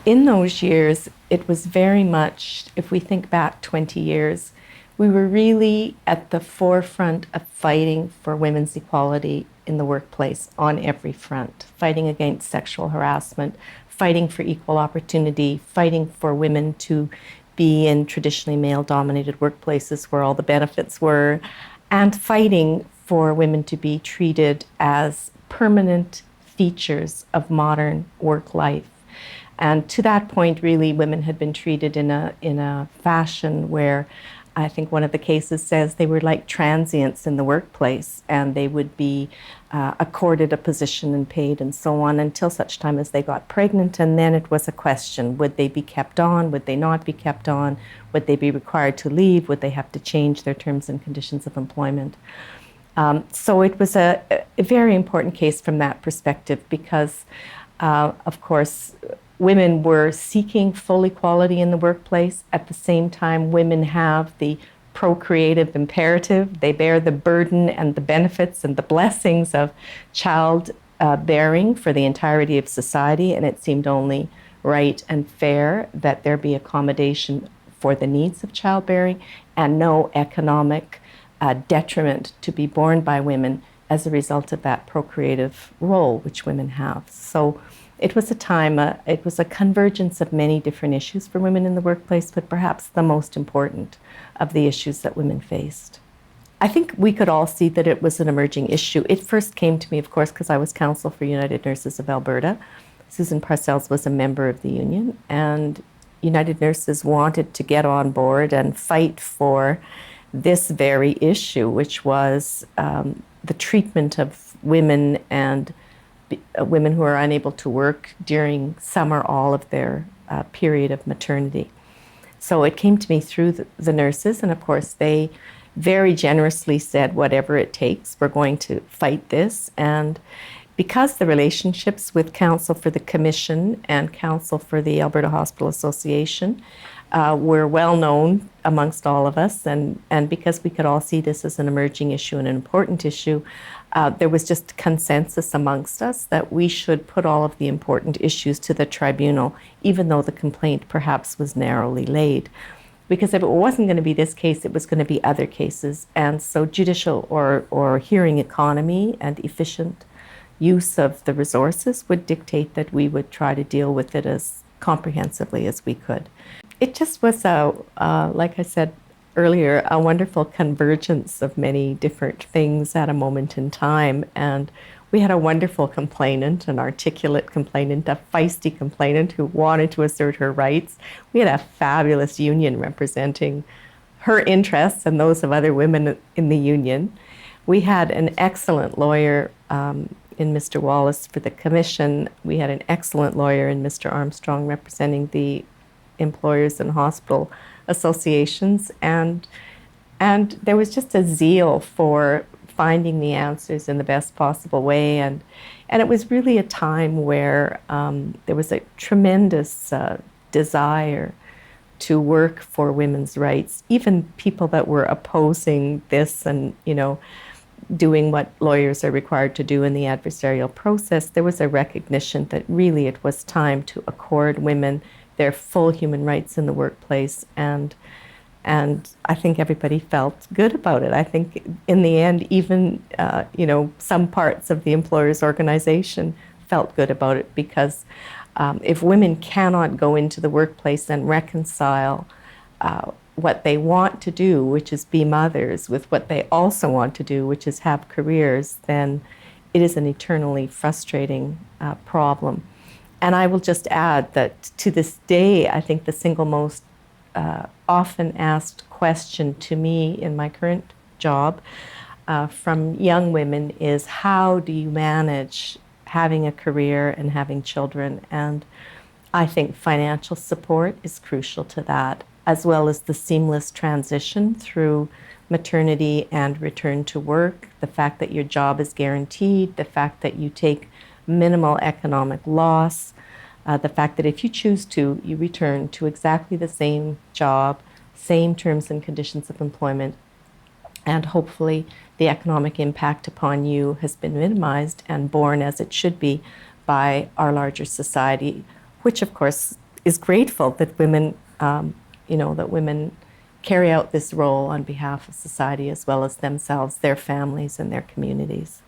In those years, it was very much, if we think back 20 years, we were really at the forefront of fighting for women's equality in the workplace on every front, fighting against sexual harassment, fighting for equal opportunity, fighting for women to be in traditionally male-dominated workplaces where all the benefits were, and fighting for women to be treated as permanent features of modern work life. And to that point, really, women had been treated in a fashion where I think one of the cases says they were like transients in the workplace, and they would be accorded a position and paid and so on until such time as they got pregnant. And then it was a question, would they be kept on? Would they not be kept on? Would they be required to leave? Would they have to change their terms and conditions of employment? So it was a very important case from that perspective because, of course, women were seeking full equality in the workplace. At the same time, women have the procreative imperative. They bear the burden and the benefits and the blessings of child bearing for the entirety of society, and it seemed only right and fair that there be accommodation for the needs of childbearing and no economic detriment to be borne by women as a result of that procreative role which women have. So it was a time, it was a convergence of many different issues for women in the workplace, but perhaps the most important of the issues that women faced. I think we could all see that it was an emerging issue. It first came to me, of course, because I was counsel for United Nurses of Alberta. Susan Parcells was a member of the union, and United Nurses wanted to get on board and fight for this very issue, which was the treatment of women and women who are unable to work during some or all of their period of maternity. So it came to me through the nurses, and of course they very generously said, whatever it takes, we're going to fight this. And because the relationships with counsel for the Commission and counsel for the Alberta Hospital Association were well known amongst all of us, and because we could all see this as an emerging issue and an important issue, there was just consensus amongst us that we should put all of the important issues to the tribunal, even though the complaint perhaps was narrowly laid. Because if it wasn't going to be this case, it was going to be other cases. And so judicial or hearing economy and efficient use of the resources would dictate that we would try to deal with it as comprehensively as we could. It just was, like I said earlier, a wonderful convergence of many different things at a moment in time. And we had a wonderful complainant, an articulate complainant, a feisty complainant who wanted to assert her rights. We had a fabulous union representing her interests and those of other women in the union. We had an excellent lawyer in Mr. Wallace for the Commission. We had an excellent lawyer in Mr. Armstrong representing the employers and hospital associations, and there was just a zeal for finding the answers in the best possible way, and it was really a time where there was a tremendous desire to work for women's rights. Even people that were opposing this and doing what lawyers are required to do in the adversarial process, there was a recognition that really it was time to accord women their full human rights in the workplace, and I think everybody felt good about it. I think in the end, even some parts of the employers' organization felt good about it, because if women cannot go into the workplace and reconcile what they want to do, which is be mothers, with what they also want to do, which is have careers, then it is an eternally frustrating problem. And I will just add that to this day, I think the single most often asked question to me in my current job from young women is, how do you manage having a career and having children? And I think financial support is crucial to that, as well as the seamless transition through maternity and return to work, the fact that your job is guaranteed, the fact that you take minimal economic loss, the fact that if you choose to, you return to exactly the same job, same terms and conditions of employment, and hopefully the economic impact upon you has been minimized and borne as it should be by our larger society, which of course is grateful that women, that women carry out this role on behalf of society as well as themselves, their families, and their communities.